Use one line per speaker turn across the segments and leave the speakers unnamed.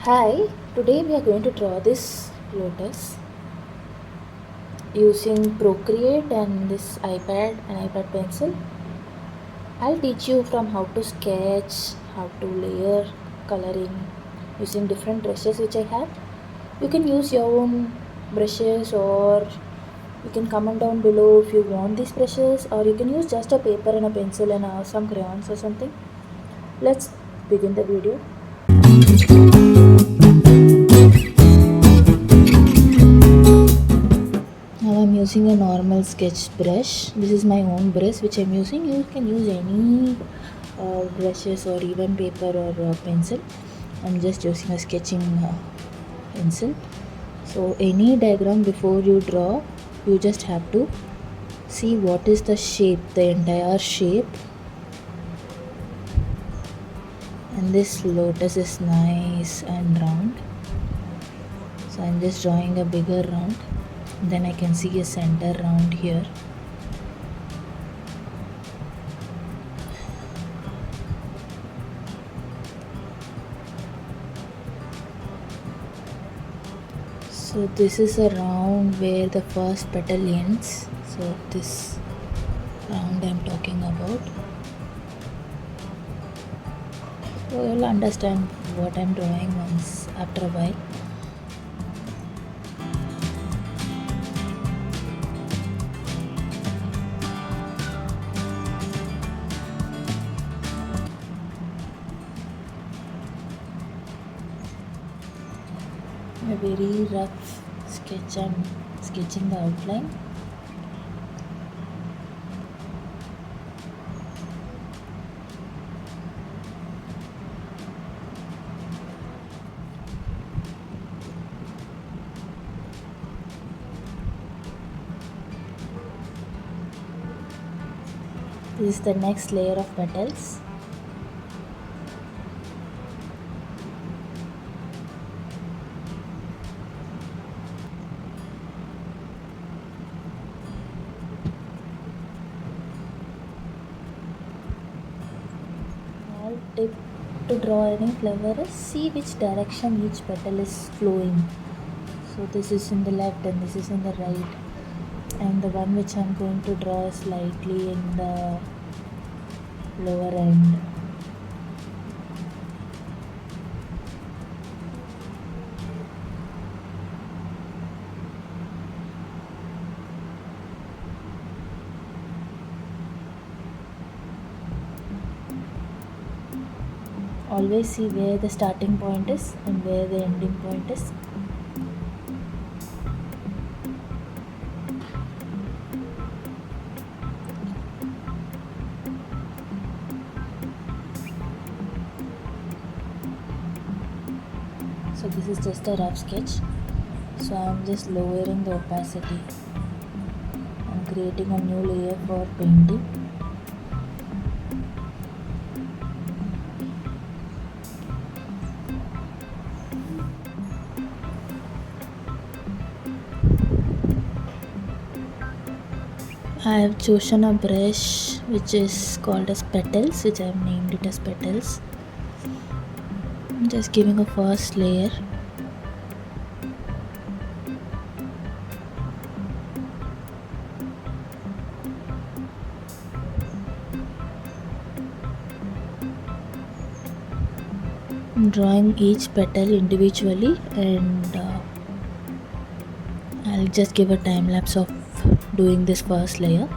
Hi, today we are going to draw this lotus using Procreate and this iPad pencil. I'll teach you from how to sketch, how to layer coloring using different brushes which I have. You can use your own brushes, or you can comment down below if you want these brushes, or you can use just a paper and a pencil and some crayons or something. Let's begin the video. Now I'm using a normal sketch brush. This is my own brush which I'm using. You can use any brushes or even paper or pencil. I'm just using a sketching pencil. So any diagram before you draw, you just have to see what is the shape, the entire shape. And this lotus is nice and round. So I'm just drawing a bigger round. Then I can see a center round here. So this is a round where the first petal ends. So this round I'm talking about. So you'll understand what I'm drawing once after a while. A very rough sketch, I'm sketching the outline. This is the next layer of petals. Small tip to draw any flower is see which direction each petal is flowing. So this is in the left and this is in the right. And the one which I'm going to draw is slightly in the lower end. Always see where the starting point is and where the ending point is. So this is just a rough sketch. So I'm just lowering the opacity and creating a new layer for painting. I have chosen a brush which is called as petals, which I have named it as petals. I'm just giving a first layer. I'm drawing each petal individually, and I'll just give a time lapse of doing this first layer.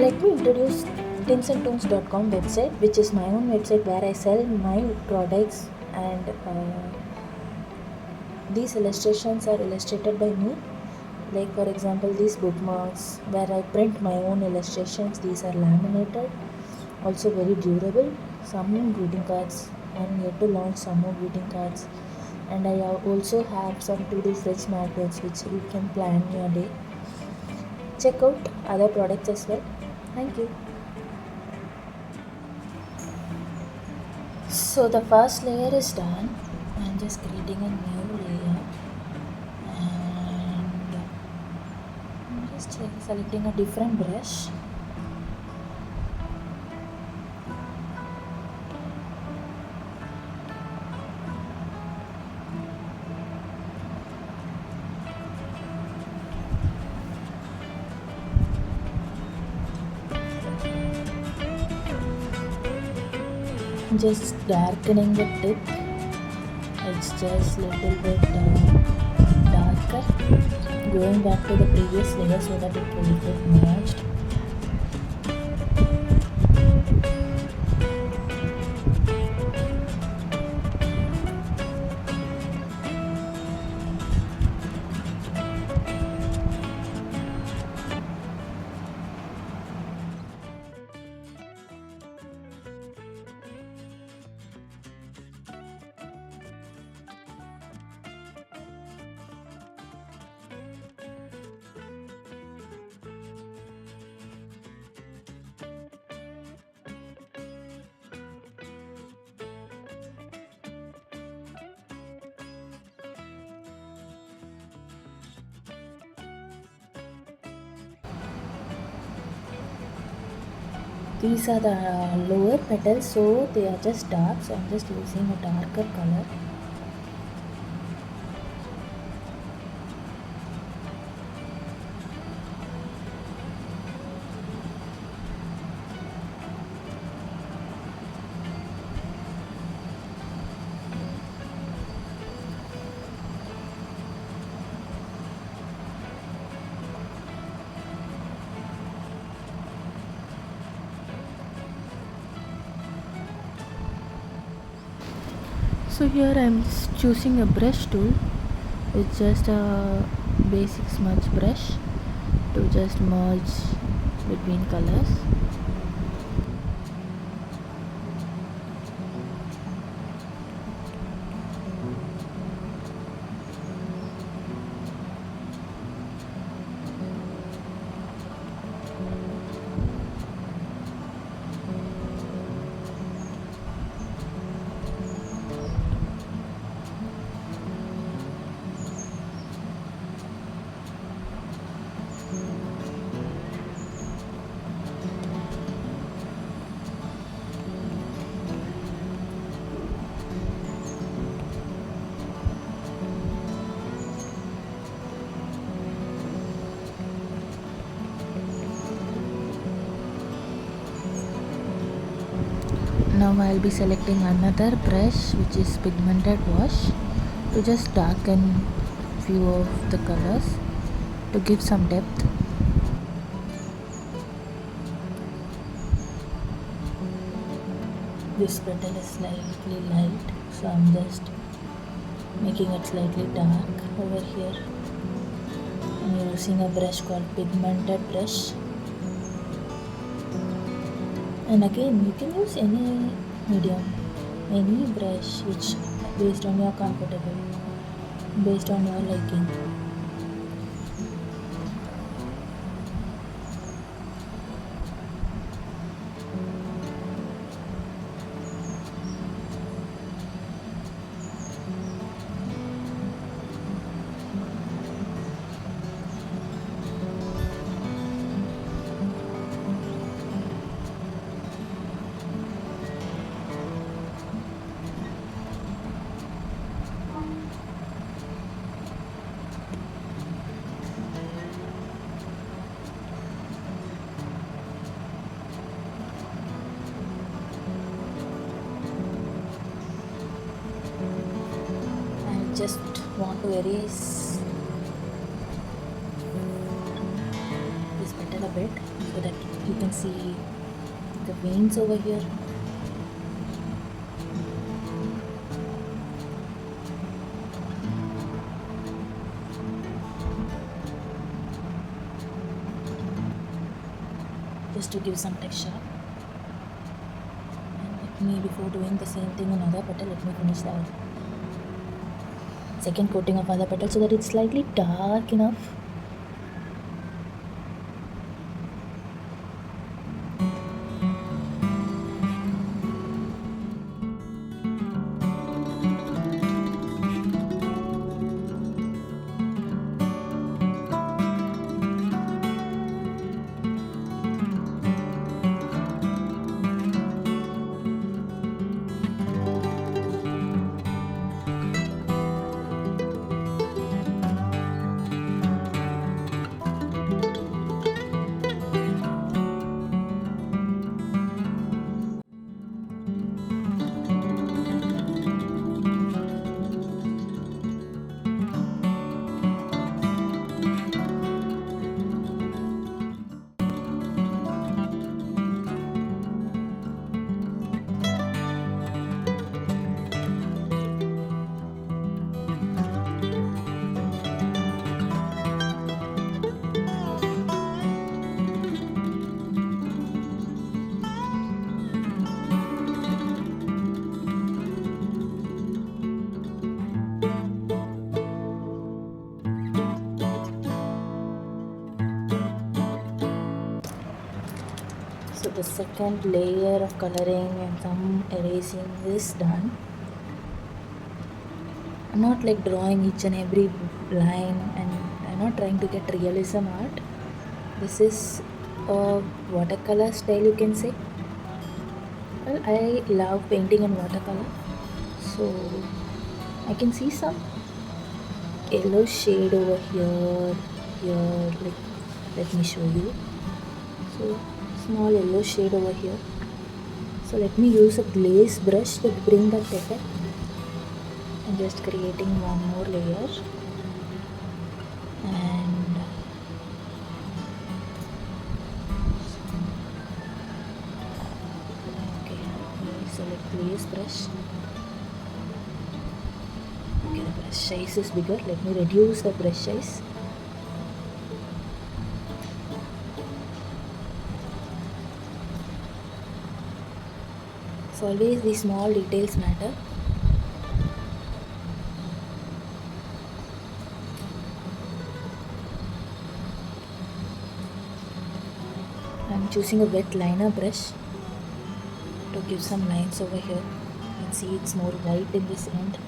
Let me introduce tinsandtoons.com website, which is my own website where I sell my products, and these illustrations are illustrated by me. Like for example, these bookmarks where I print my own illustrations, these are laminated, also very durable. Some greeting cards, I'm yet to launch some more greeting cards, and I also have some to-do fridge magnets which you can plan your day. Check out other products as well. Thank you. So the first layer is done. I'm just creating a new layer, and I'm just selecting a different brush. Just darkening the tip. It's just little bit darker. Going back to the previous layer so that it will get merged. These are the lower petals, so they are just dark, so I'm just using a darker color. So here I'm choosing a brush tool. It's just a basic smudge brush to just merge between colors. Now I'll be selecting another brush which is pigmented wash to just darken few of the colors to give some depth. This petal is slightly light, so I'm just making it slightly dark over here. I'm using a brush called pigmented brush. And again, you can use any medium, any brush which based on your comfortable, based on your liking. Just want to erase this petal. the bed so that you can see the veins over here. Just to give some texture. And let me, before doing the same thing on other petal, let me finish the second coating of other petal so that it's slightly dark enough. So the second layer of coloring and some erasing is done. I'm not like drawing each and every line, and I'm not trying to get realism art. This is a watercolor style, you can say. Well, I love painting in watercolor, so I can see some yellow shade over here, like, let me show you. So small yellow shade over here. So let me use a glaze brush to bring that effect. I'm just creating one more layer, and okay, select glaze brush. Okay, the brush size is bigger. Let me reduce the brush size. So always these small details matter. I'm choosing a wet liner brush to give some lines over here. You can see it's more white in this end.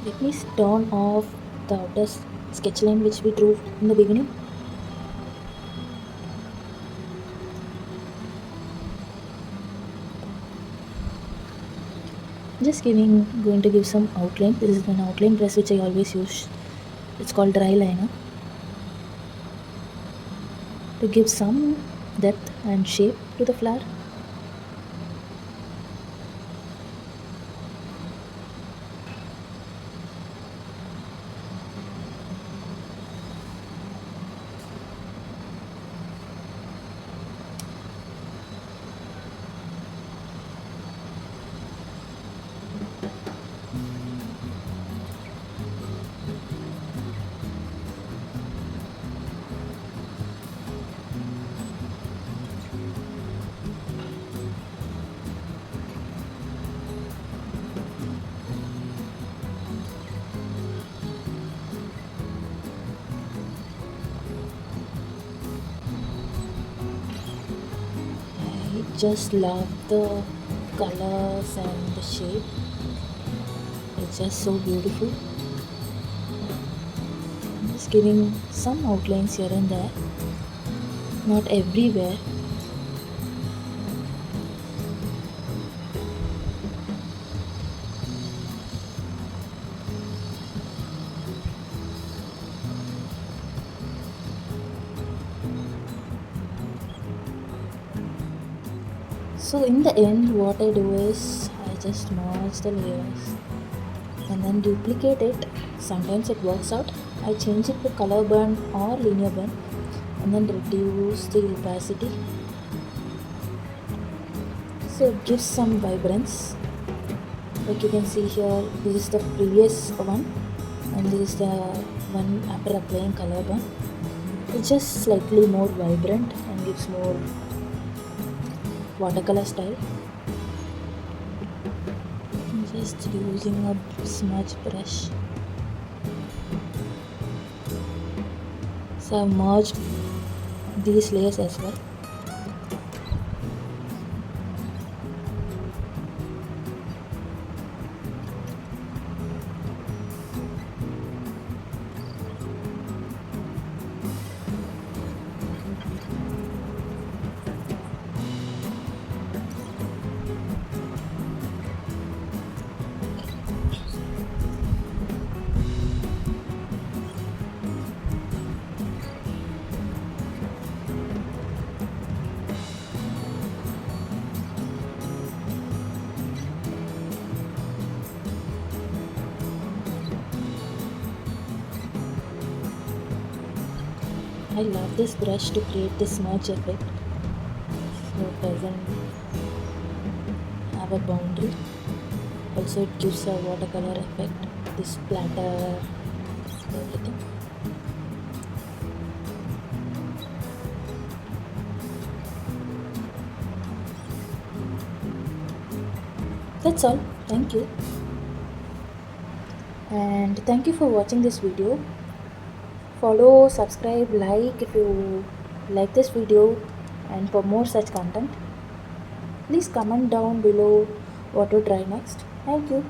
Let me turn off the outer sketch line which we drew in the beginning. Just going to give some outline. This is an outline brush which I always use. It's called dry liner, to give some depth and shape to the flower. Just love the colors and the shape. It's just so beautiful. I'm just giving some outlines here and there, not everywhere. So in the end, what I do is I just merge the layers and then duplicate it. Sometimes it works out. I change it to color burn or linear burn and then reduce the opacity, so it gives some vibrance. Like you can see here, this is the previous one and this is the one after applying color burn. It's just slightly more vibrant and gives more watercolor style. I'm just using a smudge brush. So I've merged these layers as well. I love this brush to create this smudge effect, so it doesn't have a boundary. Also it gives a watercolor effect, this splatter, everything. That's all. Thank you. And thank you for watching this video. Follow, subscribe, like if you like this video, and for more such content, please comment down below what to try next. Thank you.